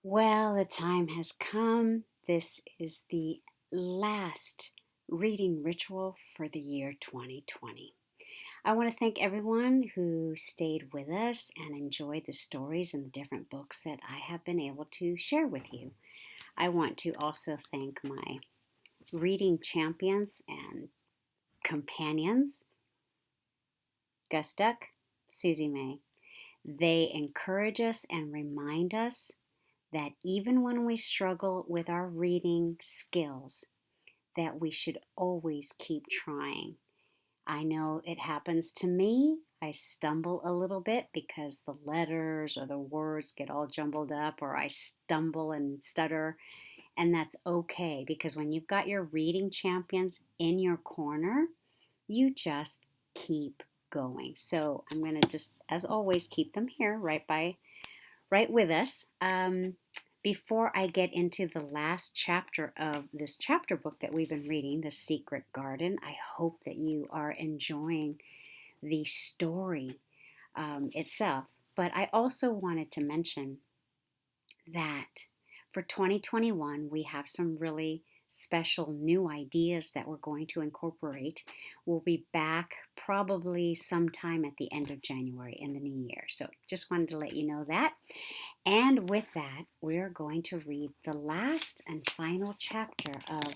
Well, the time has come. This is the last reading ritual for the year 2020. I want to thank everyone who stayed with us and enjoyed the stories and the different books that I have been able to share with you. I want to also thank my reading champions and companions, Gus Duck, Susie May. They encourage us and remind us that even when we struggle with our reading skills, that we should always keep trying. I know it happens to me. I stumble a little bit because the letters or the words get all jumbled up, or I stumble and stutter, and that's okay because when you've got your reading champions in your corner, you just keep going. So I'm going to just, as always, keep them here right with us. Before I get into the last chapter of this chapter book that we've been reading, The Secret Garden, I hope that you are enjoying the story itself. But I also wanted to mention that for 2021, we have some really special new ideas that we're going to incorporate. We'll be back probably sometime at the end of January in the new year. So just wanted to let you know that. And with that, we're going to read the last and final chapter of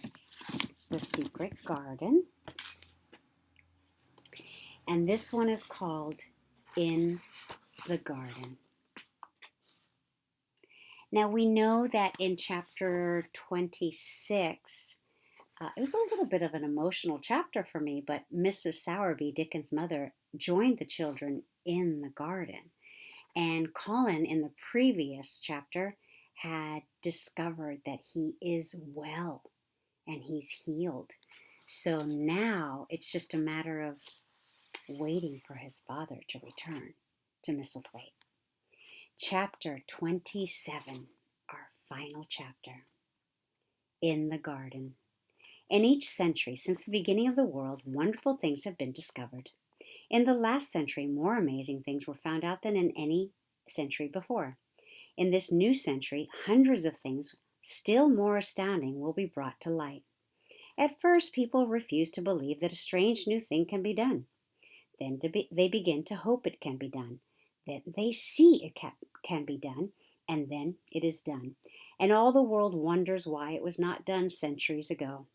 The Secret Garden. And this one is called In the Garden. Now, we know that in chapter 26, it was a little bit of an emotional chapter for me, but Mrs. Sowerby, Dickens' mother, joined the children in the garden. And Colin, in the previous chapter, had discovered that he is well and he's healed. So now it's just a matter of waiting for his father to return to Misselthwaite. Chapter 27, our final chapter. In the Garden. In each century since the beginning of the world, wonderful things have been discovered. In the last century, more amazing things were found out than in any century before. In this new century, hundreds of things still more astounding will be brought to light. At first, people refuse to believe that a strange new thing can be done. Then they begin to hope it can be done. Then they see it can be done, and then it is done. And all the world wonders why it was not done centuries ago.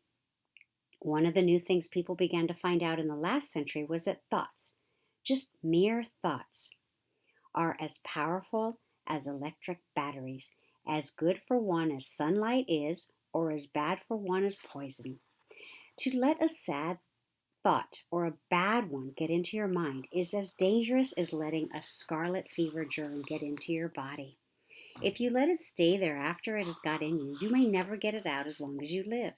One of the new things people began to find out in the last century was that thoughts, just mere thoughts, are as powerful as electric batteries, as good for one as sunlight is, or as bad for one as poison. To let a sad thought or a bad one get into your mind is as dangerous as letting a scarlet fever germ get into your body. If you let it stay there after it has got in you, you may never get it out as long as you live.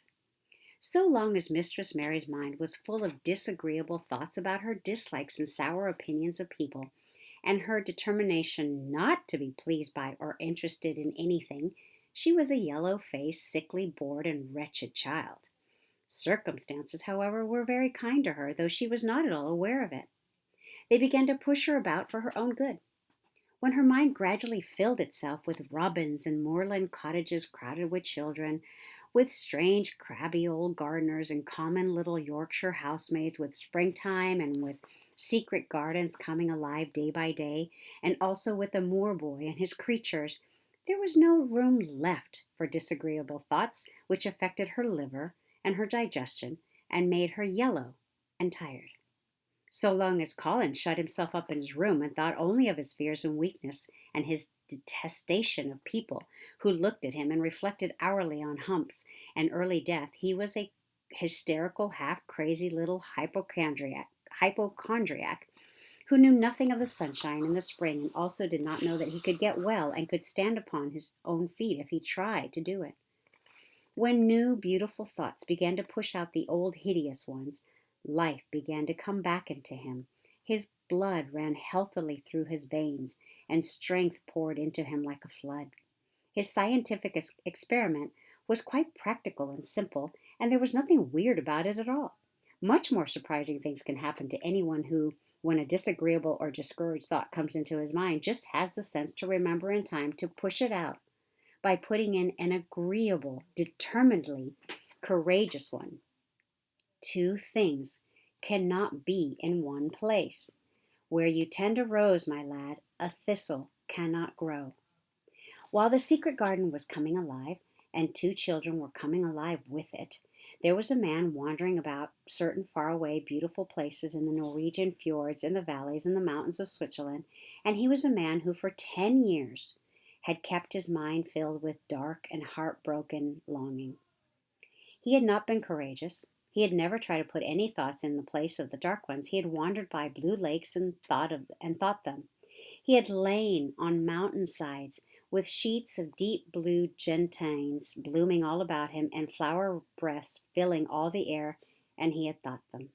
So long as Mistress Mary's mind was full of disagreeable thoughts about her dislikes and sour opinions of people, and her determination not to be pleased by or interested in anything, she was a yellow-faced, sickly, bored, and wretched child. Circumstances, however, were very kind to her, though she was not at all aware of it. They began to push her about for her own good. When her mind gradually filled itself with robins and moorland cottages crowded with children, with strange, crabby old gardeners and common little Yorkshire housemaids, with springtime and with secret gardens coming alive day by day, and also with the moor boy and his creatures, there was no room left for disagreeable thoughts which affected her liver and her digestion and made her yellow and tired. So long as Colin shut himself up in his room and thought only of his fears and weakness and his detestation of people who looked at him and reflected hourly on humps and early death, he was a hysterical, half-crazy little hypochondriac who knew nothing of the sunshine and the spring and also did not know that he could get well and could stand upon his own feet if he tried to do it. When new, beautiful thoughts began to push out the old, hideous ones, life began to come back into him. His blood ran healthily through his veins, and strength poured into him like a flood. His scientific experiment was quite practical and simple, and there was nothing weird about it at all. Much more surprising things can happen to anyone who, when a disagreeable or discouraged thought comes into his mind, just has the sense to remember in time to push it out. by putting in an agreeable, determinedly courageous one. Two things cannot be in one place. Where you tend a rose, my lad, a thistle cannot grow. While the secret garden was coming alive, and two children were coming alive with it, there was a man wandering about certain faraway, beautiful places in the Norwegian fjords, in the valleys, and the mountains of Switzerland, and he was a man who for 10 years had kept his mind filled with dark and heartbroken longing. He had not been courageous. He had never tried to put any thoughts in the place of the dark ones. He had wandered by blue lakes and thought them. He had lain on mountain sides with sheets of deep blue gentians blooming all about him and flower breaths filling all the air, and he had thought them.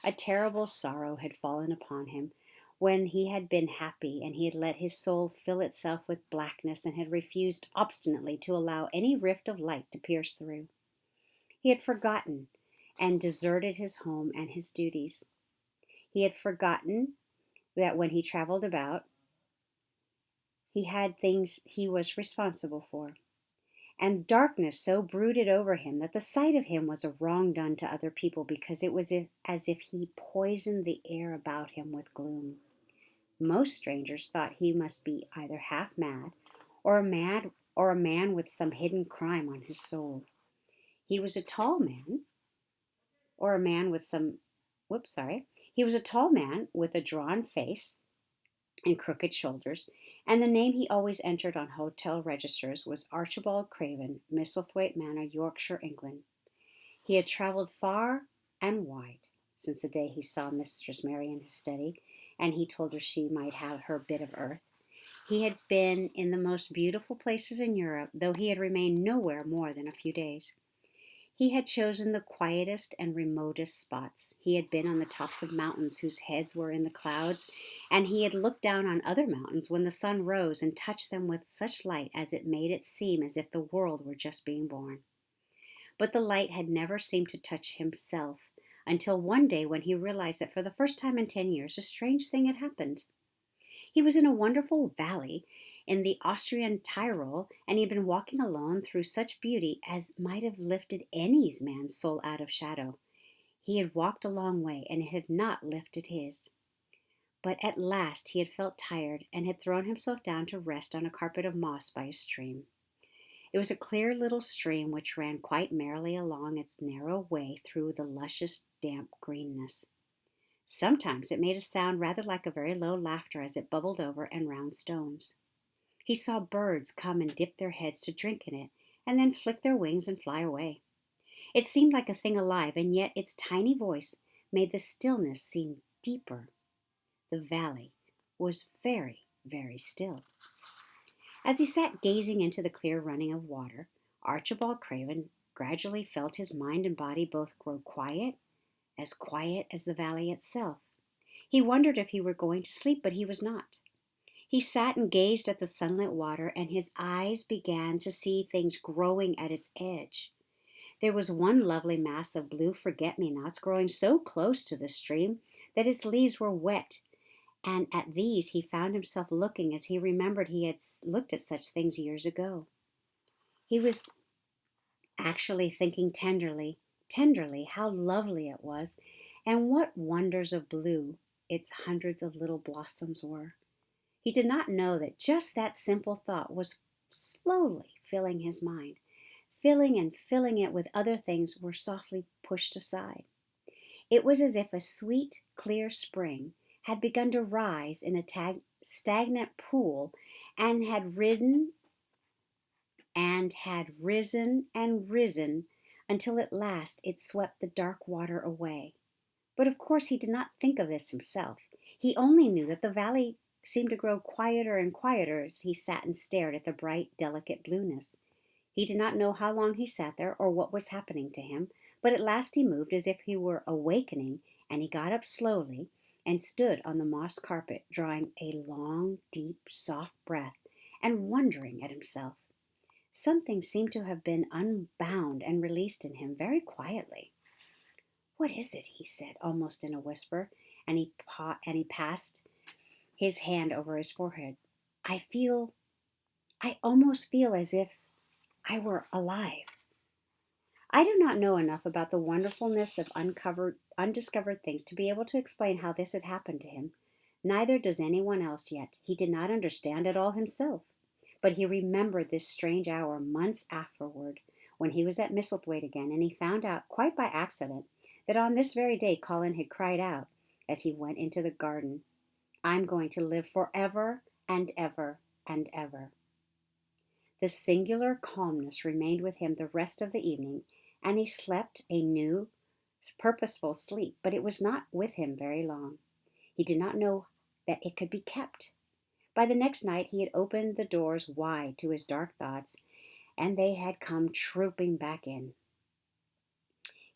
A terrible sorrow had fallen upon him when he had been happy, and he had let his soul fill itself with blackness and had refused obstinately to allow any rift of light to pierce through. He had forgotten and deserted his home and his duties. He had forgotten that when he traveled about, he had things he was responsible for. And darkness so brooded over him that the sight of him was a wrong done to other people, because it was as if he poisoned the air about him with gloom. Most strangers thought he must be either half mad or a man with some hidden crime on his soul. He was a tall man, or a man with some, whoops, sorry. He was a tall man with a drawn face and crooked shoulders, and the name he always entered on hotel registers was Archibald Craven, Misselthwaite Manor, Yorkshire, England. He had travelled far and wide since the day he saw Mistress Mary in his study, and he told her she might have her bit of earth. He had been in the most beautiful places in Europe, though he had remained nowhere more than a few days. He had chosen the quietest and remotest spots. He had been on the tops of mountains whose heads were in the clouds, and he had looked down on other mountains when the sun rose and touched them with such light as it made it seem as if the world were just being born. But the light had never seemed to touch himself until one day when he realized that for the first time in 10 years a strange thing had happened. He was in a wonderful valley in the Austrian Tyrol, and he had been walking alone through such beauty as might have lifted any man's soul out of shadow. He had walked a long way, and it had not lifted his. But at last he had felt tired and had thrown himself down to rest on a carpet of moss by a stream. It was a clear little stream which ran quite merrily along its narrow way through the luscious, damp greenness. Sometimes it made a sound rather like a very low laughter as it bubbled over and round stones. He saw birds come and dip their heads to drink in it, and then flick their wings and fly away. It seemed like a thing alive, and yet its tiny voice made the stillness seem deeper. The valley was very, very still. As he sat gazing into the clear running of water, Archibald Craven gradually felt his mind and body both grow quiet as the valley itself. He wondered if he were going to sleep, but he was not. He sat and gazed at the sunlit water, and his eyes began to see things growing at its edge. There was one lovely mass of blue forget-me-nots growing so close to the stream that its leaves were wet, and at these he found himself looking as he remembered he had looked at such things years ago. He was actually thinking tenderly how lovely it was, and what wonders of blue its hundreds of little blossoms were. He did not know that just that simple thought was slowly filling his mind. Filling it with other things were softly pushed aside. It was as if a sweet, clear spring had begun to rise in a stagnant pool and had risen and risen until at last it swept the dark water away. But of course he did not think of this himself. He only knew that the valley seemed to grow quieter and quieter as he sat and stared at the bright, delicate blueness. He did not know how long he sat there or what was happening to him, but at last he moved as if he were awakening, and he got up slowly and stood on the moss carpet, drawing a long, deep, soft breath and wondering at himself. Something seemed to have been unbound and released in him very quietly. "What is it?" he said, almost in a whisper, and he passed his hand over his forehead. I feel I almost feel as if I were alive. I do not know enough about the wonderfulness of undiscovered things to be able to explain how this had happened to him. Neither does anyone else yet. He did not understand it all himself. But he remembered this strange hour months afterward when he was at Misselthwaite again, and he found out, quite by accident, that on this very day Colin had cried out as he went into the garden, "I'm going to live forever and ever and ever." This singular calmness remained with him the rest of the evening, and he slept a new, purposeful sleep, but it was not with him very long. He did not know that it could be kept. By the next night he had opened the doors wide to his dark thoughts, and they had come trooping back in.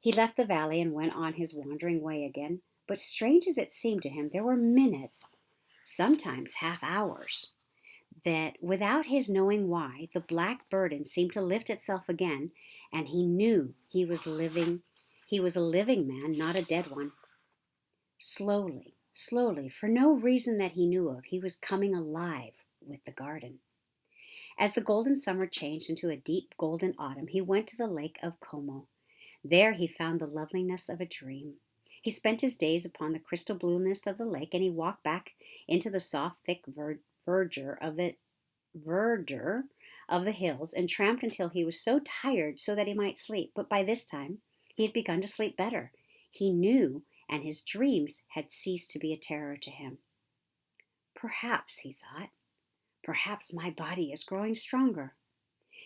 He left the valley and went on his wandering way again, but strange as it seemed to him, there were minutes, sometimes half hours, that, without his knowing why, the black burden seemed to lift itself again, and he knew he was living. He was a living man, not a dead one. Slowly, slowly, for no reason that he knew of, he was coming alive with the garden. As the golden summer changed into a deep golden autumn, he went to the lake of Como. There he found the loveliness of a dream. He spent his days upon the crystal blueness of the lake, and he walked back into the soft, thick verdure of the hills, and tramped until he was so tired so that he might sleep. But by this time he had begun to sleep better. He knew, and his dreams had ceased to be a terror to him. Perhaps, he thought, perhaps my body is growing stronger.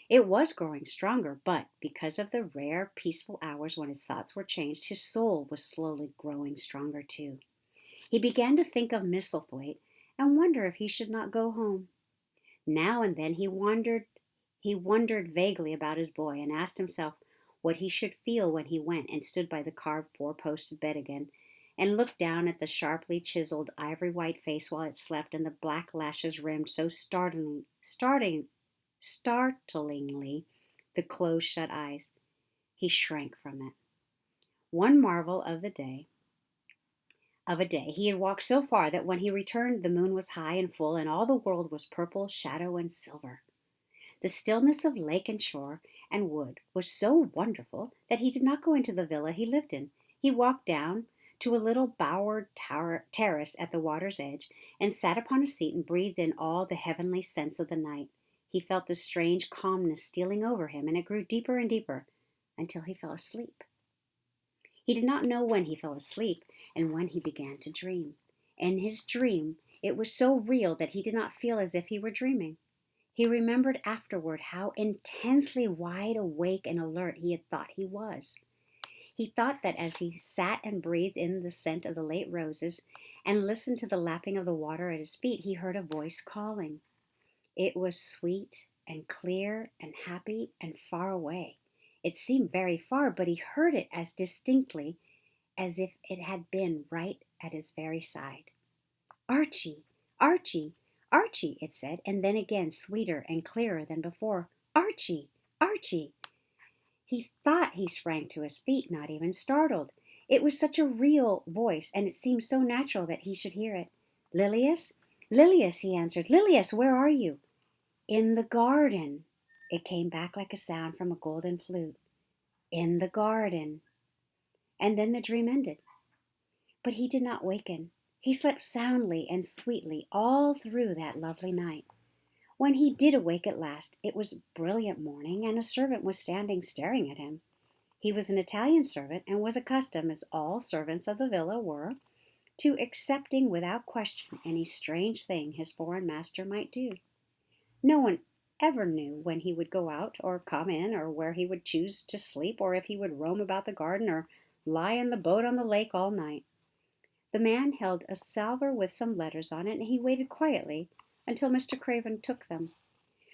It was growing stronger, but because of the rare, peaceful hours when his thoughts were changed, his soul was slowly growing stronger too. He began to think of Misselthwaite and wonder if he should not go home. Now and then he wondered vaguely about his boy and asked himself what he should feel when he went and stood by the carved four-posted bed again and looked down at the sharply chiseled ivory-white face while it slept and the black lashes rimmed so startlingly the close-shut eyes. He shrank from it. One marvel of a day, he had walked so far that when he returned the moon was high and full and all the world was purple, shadow, and silver. The stillness of lake and shore and wood was so wonderful that he did not go into the villa he lived in. He walked down to a little bowered terrace at the water's edge and sat upon a seat and breathed in all the heavenly scents of the night. He felt the strange calmness stealing over him, and it grew deeper and deeper until he fell asleep. He did not know when he fell asleep and when he began to dream. In his dream, it was so real that he did not feel as if he were dreaming. He remembered afterward how intensely wide awake and alert he had thought he was. He thought that as he sat and breathed in the scent of the late roses and listened to the lapping of the water at his feet, he heard a voice calling. It was sweet and clear and happy and far away. It seemed very far, but he heard it as distinctly as if it had been right at his very side. "Archie, Archie, Archie," it said, and then again, sweeter and clearer than before, "Archie, Archie." He thought he sprang to his feet, not even startled. It was such a real voice, and it seemed so natural that he should hear it. "Lilias, Lilias," he answered. "Lilias, where are you?" "In the garden." It came back like a sound from a golden flute. "In the garden." And then the dream ended. But he did not waken. He slept soundly and sweetly all through that lovely night. When he did awake at last, it was brilliant morning, and a servant was standing staring at him. He was an Italian servant, and was accustomed, as all servants of the villa were, to accepting without question any strange thing his foreign master might do. No one ever knew when he would go out or come in, or where he would choose to sleep, or if he would roam about the garden or lie in the boat on the lake all night. The man held a salver with some letters on it, and he waited quietly until Mr. Craven took them.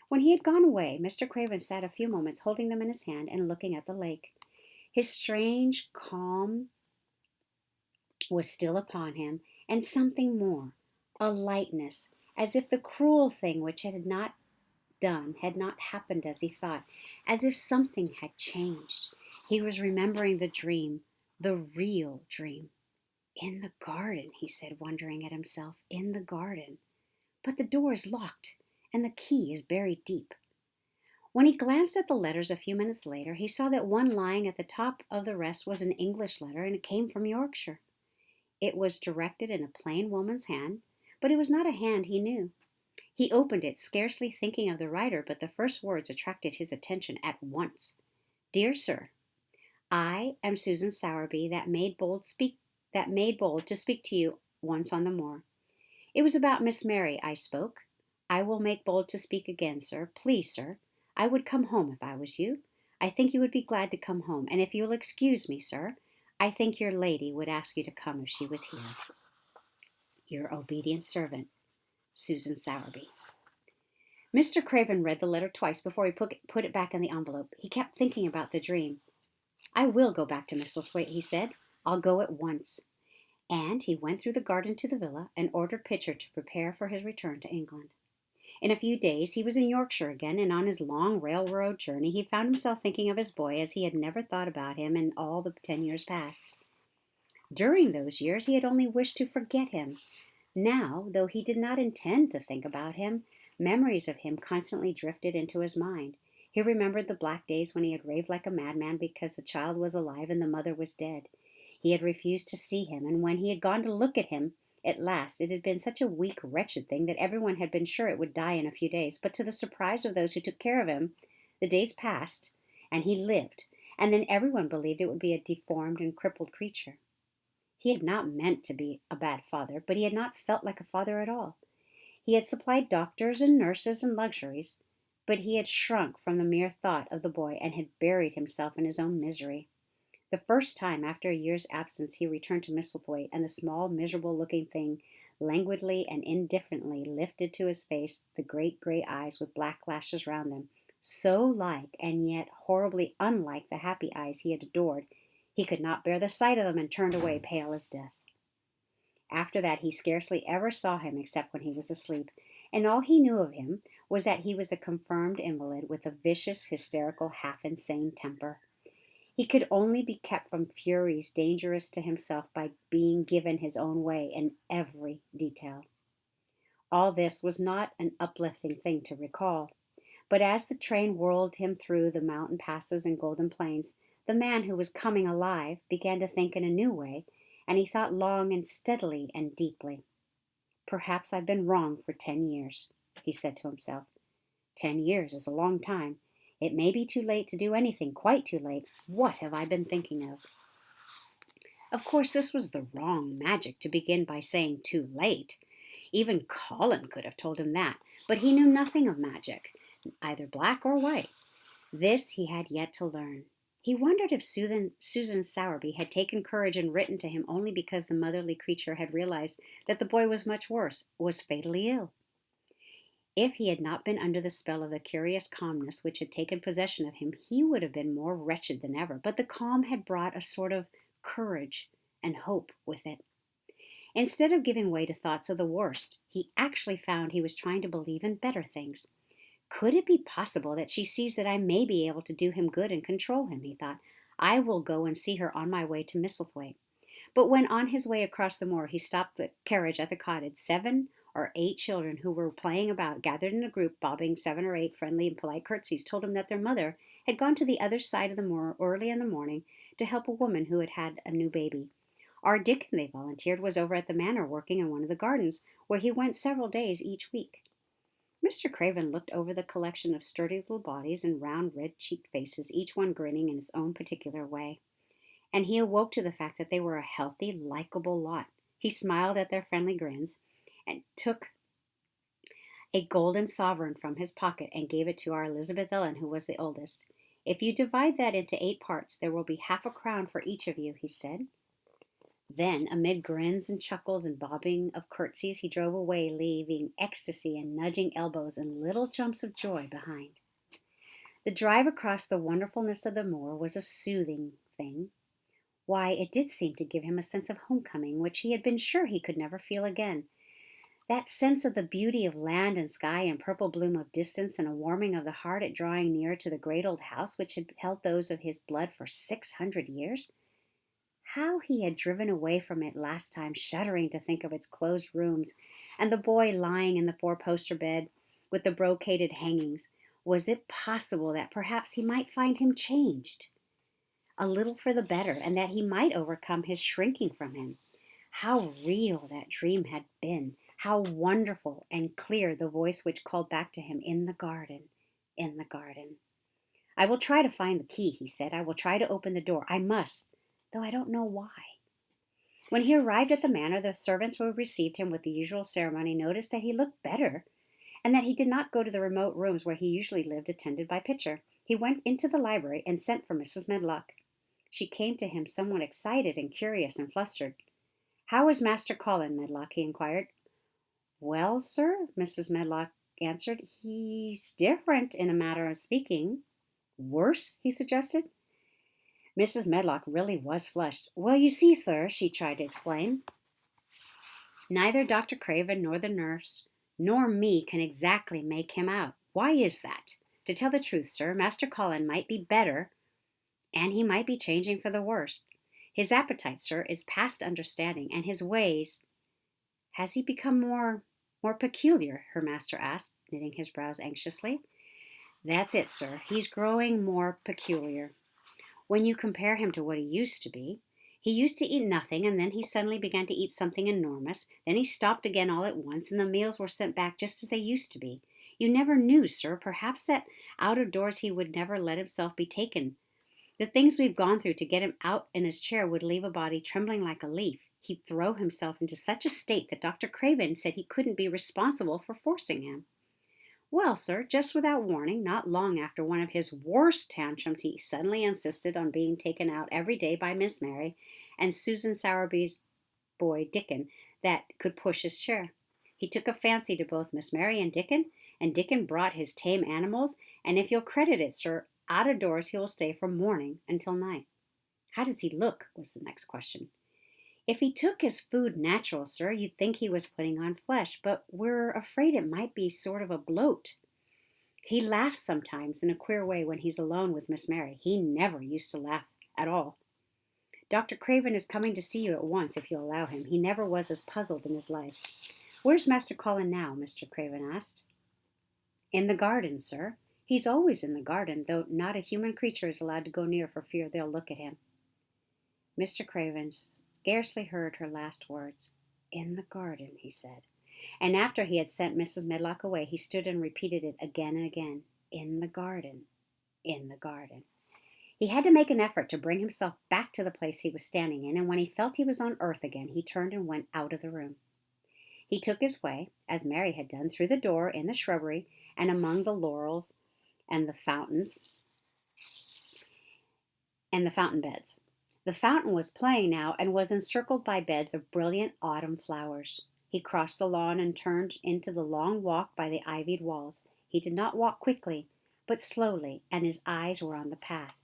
When he had gone away, Mr. Craven sat a few moments holding them in his hand and looking at the lake. His strange calm was still upon him, and something more, a lightness, as if the cruel thing which had not happened as he thought, as if something had changed. He was remembering the dream, the real dream. "In the garden," he said, wondering at himself. "In the garden. But the door is locked, and the key is buried deep. When he glanced at the letters a few minutes later, he saw that one lying at the top of the rest was an English letter, and it came from Yorkshire. It was directed in a plain woman's hand, but it was not a hand he knew. He opened it, scarcely thinking of the writer, but the first words attracted his attention at once. Dear Sir, I am Susan Sowerby, that made bold to speak to you once on the moor. It was about Miss Mary I spoke. I will make bold to speak again, sir. Please, sir, I would come home if I was you. I think you would be glad to come home, and if you'll excuse me, sir, I think your lady would ask you to come if she was here. Your obedient servant, Susan Sowerby. Mr. Craven read the letter twice before he put it back in the envelope. He kept thinking about the dream. I will go back to Misselthwaite, he said. I'll go at once. And he went through the garden to the villa and ordered Pitcher to prepare for his return to England. In a few days he was in Yorkshire again, and on his long railroad journey he found himself thinking of his boy as he had never thought about him in all the 10 years past. During those years he had only wished to forget him. Now, though he did not intend to think about him, memories of him constantly drifted into his mind. He remembered the black days when he had raved like a madman because the child was alive and the mother was dead. He had refused to see him, and when he had gone to look at him, at last, it had been such a weak, wretched thing that everyone had been sure it would die in a few days. But to the surprise of those who took care of him, the days passed, and he lived, and then everyone believed it would be a deformed and crippled creature. He had not meant to be a bad father, but he had not felt like a father at all. He had supplied doctors and nurses and luxuries, but he had shrunk from the mere thought of the boy and had buried himself in his own misery. The first time after a year's absence he returned to Misselthwaite, and the small, miserable-looking thing languidly and indifferently lifted to his face the great gray eyes with black lashes round them, so like and yet horribly unlike the happy eyes he had adored, he could not bear the sight of them and turned away pale as death. After that he scarcely ever saw him except when he was asleep, and all he knew of him was that he was a confirmed invalid with a vicious, hysterical, half-insane temper. He could only be kept from furies dangerous to himself by being given his own way in every detail. All this was not an uplifting thing to recall, but as the train whirled him through the mountain passes and golden plains, the man who was coming alive began to think in a new way, and he thought long and steadily and deeply. Perhaps I've been wrong for 10 years, he said to himself. 10 years is a long time. It may be too late to do anything, quite too late. What have I been thinking of? Of course, this was the wrong magic to begin by saying too late. Even Colin could have told him that, but he knew nothing of magic, either black or white. This he had yet to learn. He wondered if Susan Sowerby had taken courage and written to him only because the motherly creature had realized that the boy was much worse, was fatally ill. If he had not been under the spell of the curious calmness which had taken possession of him, he would have been more wretched than ever, but the calm had brought a sort of courage and hope with it. Instead of giving way to thoughts of the worst, he actually found he was trying to believe in better things. Could it be possible that she sees that I may be able to do him good and control him, he thought. I will go and see her on my way to Misselthwaite. But when on his way across the moor he stopped the carriage at the cottage, 7 or 8 children who were playing about, gathered in a group, bobbing 7 or 8 friendly and polite curtsies, told him that their mother had gone to the other side of the moor early in the morning to help a woman who had had a new baby. Our Dickon, they volunteered, was over at the manor working in one of the gardens, where he went several days each week. Mr. Craven looked over the collection of sturdy little bodies and round red-cheeked faces, each one grinning in its own particular way. And he awoke to the fact that they were a healthy, likable lot. He smiled at their friendly grins and took a golden sovereign from his pocket and gave it to our Elizabeth Ellen, who was the oldest. If you divide that into 8 parts, there will be half a crown for each of you, he said. Then, amid grins and chuckles and bobbing of curtsies, he drove away, leaving ecstasy and nudging elbows and little jumps of joy behind. The drive across the wonderfulness of the moor was a soothing thing. Why, it did seem to give him a sense of homecoming, which he had been sure he could never feel again. That sense of the beauty of land and sky and purple bloom of distance, and a warming of the heart at drawing near to the great old house which had held those of his blood for 600 years. How he had driven away from it last time, shuddering to think of its closed rooms, and the boy lying in the 4-poster bed, with the brocaded hangings. Was it possible that perhaps he might find him changed, a little for the better, and that he might overcome his shrinking from him? How real that dream had been! How wonderful and clear the voice which called back to him, in the garden, in the garden. I will try to find the key, he said. I will try to open the door. I must, though I don't know why. When he arrived at the manor, the servants who received him with the usual ceremony noticed that he looked better, and that he did not go to the remote rooms where he usually lived attended by Pitcher. He went into the library and sent for Mrs. Medlock. She came to him somewhat excited and curious and flustered. "How is Master Colin, Medlock?" he inquired. "Well, sir," Mrs. Medlock answered, "he's different in a matter of speaking." "Worse?" he suggested. Mrs. Medlock really was flushed. "Well, you see, sir," she tried to explain, "neither Dr. Craven nor the nurse nor me can exactly make him out. Why is that? To tell the truth, sir, Master Colin might be better, and he might be changing for the worse. His appetite, sir, is past understanding, and his ways—" "Has he become more peculiar?" her master asked, knitting his brows anxiously. "That's it, sir. He's growing more peculiar. When you compare him to what he used to be. He used to eat nothing, and then he suddenly began to eat something enormous. Then he stopped again all at once, and the meals were sent back just as they used to be. You never knew, sir, perhaps that out of doors he would never let himself be taken. The things we've gone through to get him out in his chair would leave a body trembling like a leaf. He'd throw himself into such a state that Dr. Craven said he couldn't be responsible for forcing him. Well, sir, just without warning, not long after one of his worst tantrums, he suddenly insisted on being taken out every day by Miss Mary and Susan Sowerby's boy, Dickon, that could push his chair. He took a fancy to both Miss Mary and Dickon brought his tame animals, and if you'll credit it, sir, out of doors he will stay from morning until night." "How does he look?" was the next question. "If he took his food natural, sir, you'd think he was putting on flesh, but we're afraid it might be sort of a bloat. He laughs sometimes in a queer way when he's alone with Miss Mary. He never used to laugh at all. Dr. Craven is coming to see you at once, if you'll allow him. He never was as puzzled in his life." "Where's Master Colin now?" Mr. Craven asked. "In the garden, sir. He's always in the garden, though not a human creature is allowed to go near for fear they'll look at him." Mr. Craven scarcely heard her last words. "In the garden," he said. And after he had sent Mrs. Medlock away, he stood and repeated it again and again. "In the garden, in the garden." He had to make an effort to bring himself back to the place he was standing in, and when he felt he was on earth again, he turned and went out of the room. He took his way, as Mary had done, through the door in the shrubbery and among the laurels and the fountains and the fountain beds. The fountain was playing now and was encircled by beds of brilliant autumn flowers. He crossed the lawn and turned into the long walk by the ivied walls. He did not walk quickly, but slowly, and his eyes were on the path.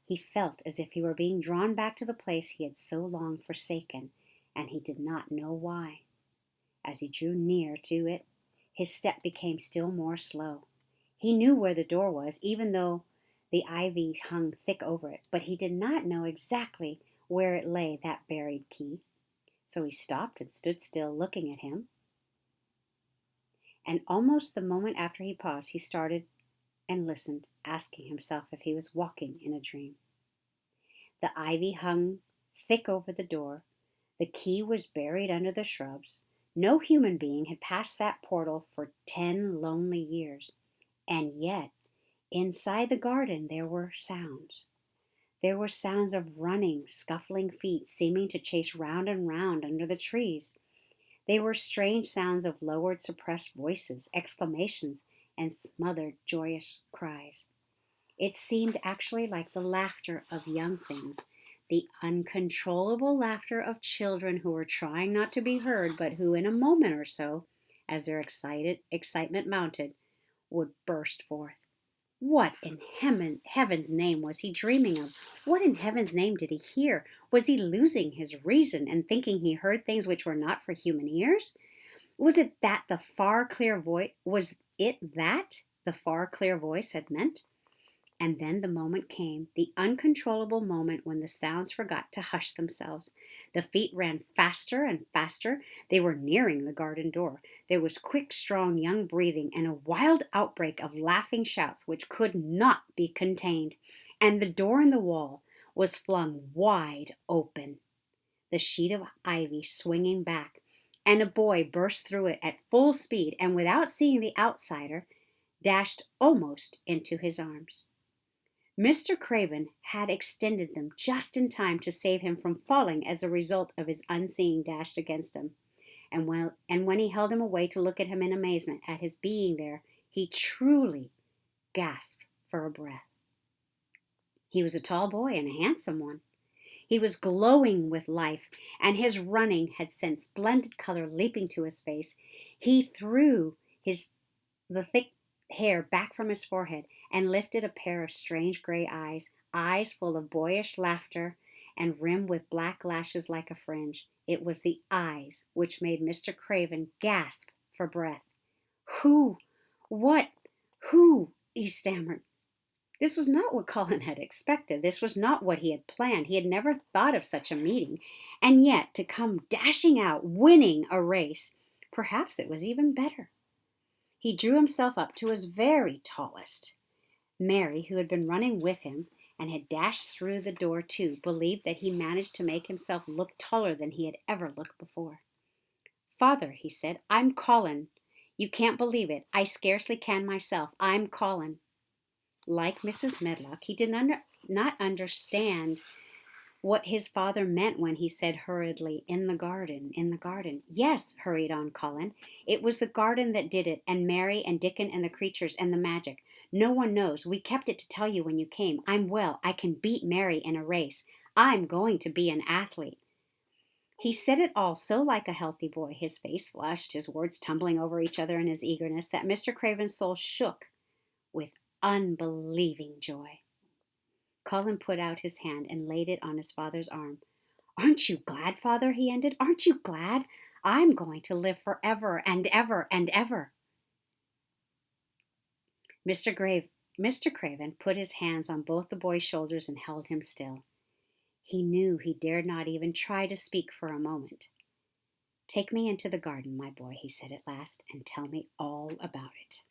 He felt as if he were being drawn back to the place he had so long forsaken, and he did not know why. As he drew near to it, his step became still more slow. He knew where the door was, even though the ivy hung thick over it, but he did not know exactly where it lay, that buried key. So he stopped and stood still, looking at him. And almost the moment after he paused, he started and listened, asking himself if he was walking in a dream. The ivy hung thick over the door. The key was buried under the shrubs. No human being had passed that portal for 10 lonely years. And yet, inside the garden, there were sounds. There were sounds of running, scuffling feet seeming to chase round and round under the trees. They were strange sounds of lowered, suppressed voices, exclamations, and smothered, joyous cries. It seemed actually like the laughter of young things, the uncontrollable laughter of children who were trying not to be heard, but who in a moment or so, as their excitement mounted, would burst forth. What in heaven's name was he dreaming of? What in heaven's name did he hear? Was he losing his reason and thinking he heard things which were not for human ears? Was it that the far clear voice had meant? And then the moment came, the uncontrollable moment when the sounds forgot to hush themselves. The feet ran faster and faster. They were nearing the garden door. There was quick, strong, young breathing and a wild outbreak of laughing shouts which could not be contained. And the door in the wall was flung wide open, the sheet of ivy swinging back, and a boy burst through it at full speed and, without seeing the outsider, dashed almost into his arms. Mr. Craven had extended them just in time to save him from falling as a result of his unseeing dash against him. And when he held him away to look at him in amazement at his being there, he truly gasped for a breath. He was a tall boy and a handsome one. He was glowing with life, and his running had sent splendid color leaping to his face. He threw the thick hair back from his forehead and lifted a pair of strange gray eyes, eyes full of boyish laughter and rimmed with black lashes like a fringe. It was the eyes which made Mr. Craven gasp for breath. "Who? What? Who?" he stammered. This was not what Colin had expected. This was not what he had planned. He had never thought of such a meeting. And yet, to come dashing out, winning a race, perhaps it was even better. He drew himself up to his very tallest. Mary, who had been running with him and had dashed through the door too, believed that he managed to make himself look taller than he had ever looked before. "Father," he said, "I'm Colin. You can't believe it. I scarcely can myself. I'm Colin." Like Mrs. Medlock, he did not understand what his father meant when he said hurriedly, "In the garden, in the garden." "Yes," hurried on Colin, "it was the garden that did it, and Mary and Dickon and the creatures and the magic. No one knows. We kept it to tell you when you came. I'm well. I can beat Mary in a race. I'm going to be an athlete." He said it all so like a healthy boy, his face flushed, his words tumbling over each other in his eagerness, that Mr. Craven's soul shook with unbelieving joy. Colin put out his hand and laid it on his father's arm. "Aren't you glad, Father?" he ended. "Aren't you glad? I'm going to live forever and ever and ever." Mr. Craven put his hands on both the boy's shoulders and held him still. He knew he dared not even try to speak for a moment. "Take me into the garden, my boy," he said at last, "and tell me all about it."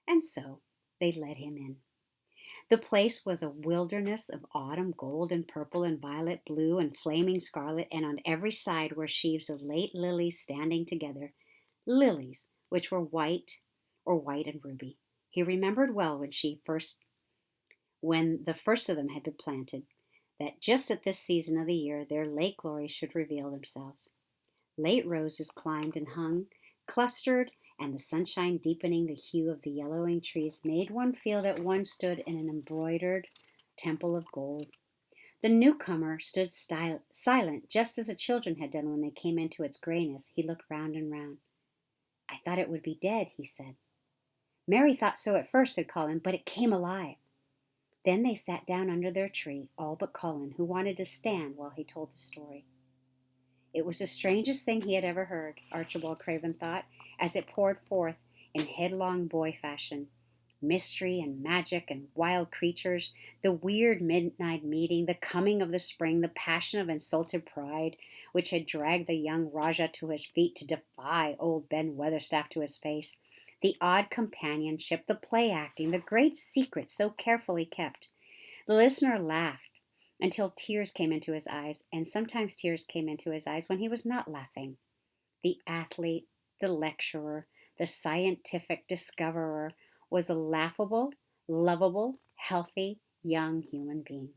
And so they led him in. The place was a wilderness of autumn gold and purple and violet blue and flaming scarlet, and on every side were sheaves of late lilies standing together, lilies which were white or white and ruby. He remembered well when the first of them had been planted, that just at this season of the year their late glories should reveal themselves. Late roses climbed and hung, clustered, and the sunshine deepening the hue of the yellowing trees made one feel that one stood in an embroidered temple of gold. The newcomer stood silent, just as the children had done when they came into its grayness. He looked round and round. "I thought it would be dead," he said. "Mary thought so at first," said Colin, "but it came alive." Then they sat down under their tree, all but Colin, who wanted to stand while he told the story. It was the strangest thing he had ever heard, Archibald Craven thought, as it poured forth in headlong boy fashion. Mystery and magic and wild creatures, the weird midnight meeting, the coming of the spring, the passion of insulted pride, which had dragged the young Rajah to his feet to defy old Ben Weatherstaff to his face, the odd companionship, the play acting, the great secret so carefully kept. The listener laughed until tears came into his eyes, and sometimes tears came into his eyes when he was not laughing. The athlete, the lecturer, the scientific discoverer was a laughable, lovable, healthy, young human being.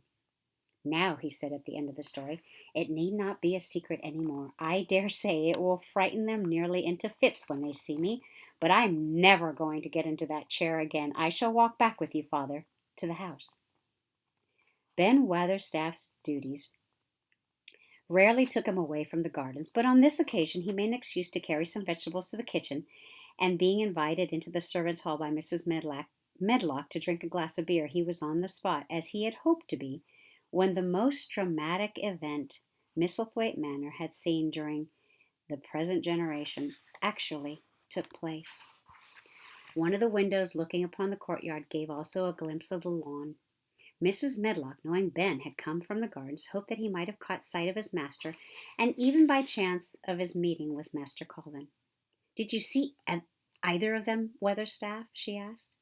"Now," he said at the end of the story, "it need not be a secret any more. I dare say it will frighten them nearly into fits when they see me, but I'm never going to get into that chair again. I shall walk back with you, Father, to the house." Ben Weatherstaff's duties rarely took him away from the gardens, but on this occasion he made an excuse to carry some vegetables to the kitchen, and being invited into the servants' hall by Mrs. Medlock to drink a glass of beer, he was on the spot, as he had hoped to be, when the most dramatic event Misselthwaite Manor had seen during the present generation actually took place. One of the windows looking upon the courtyard gave also a glimpse of the lawn. Mrs. Medlock, knowing Ben had come from the gardens, hoped that he might have caught sight of his master, and even by chance of his meeting with Master Colvin. "Did you see either of them, Weatherstaff?" she asked.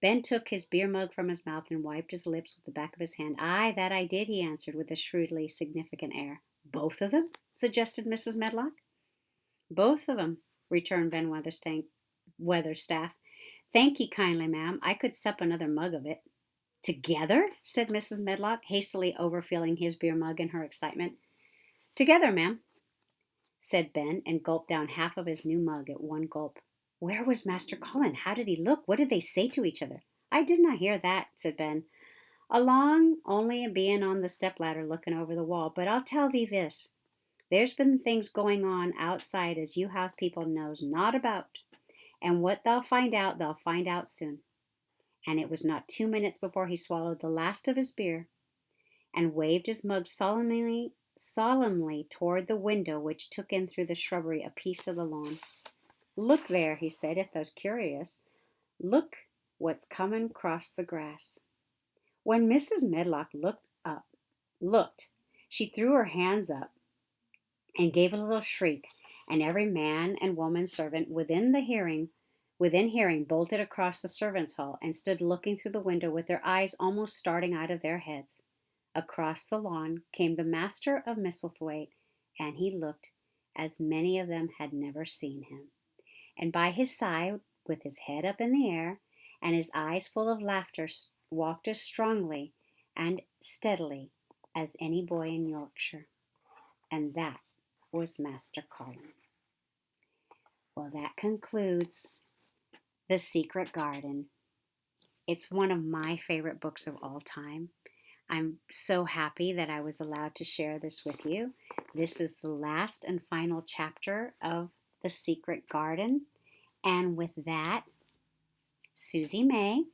Ben took his beer mug from his mouth and wiped his lips with the back of his hand. "Aye, that I did," he answered with a shrewdly significant air. "Both of them?" suggested Mrs. Medlock. "Both of 'em," returned Ben Weatherstaff. "Thank ye kindly, ma'am. I could sup another mug of it." "Together?" said Mrs. Medlock, hastily overfilling his beer mug in her excitement. "Together, ma'am," said Ben, and gulped down half of his new mug at one gulp. "Where was Master Colin? How did he look? What did they say to each other?" "I did not hear that," said Ben. "Along, only being on the step-ladder looking over the wall. But I'll tell thee this. There's been things going on outside as you house people knows naught about. And what they'll find out soon." And it was not 2 minutes before he swallowed the last of his beer and waved his mug solemnly toward the window which took in through the shrubbery a piece of the lawn. "Look there," he said, "if thou's curious. Look what's comin' across the grass." When Mrs. Medlock looked, she threw her hands up and gave a little shriek, and every man and woman servant within hearing bolted across the servants' hall and stood looking through the window with their eyes almost starting out of their heads. Across the lawn came the master of Misselthwaite, and he looked as many of them had never seen him. And by his side, with his head up in the air and his eyes full of laughter, walked as strongly and steadily as any boy in Yorkshire. And that was Master Colin. Well, that concludes The Secret Garden. It's one of my favorite books of all time. I'm so happy that I was allowed to share this with you. This is the last and final chapter of The Secret Garden. And with that, Susie May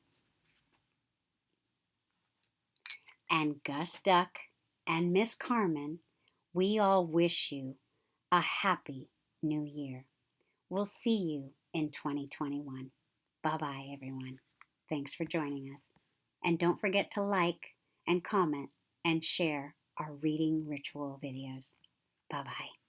and Gus Duck and Miss Carmen, we all wish you a happy new year. We'll see you in 2021. Bye-bye, everyone. Thanks for joining us. And don't forget to like and comment and share our reading ritual videos. Bye-bye.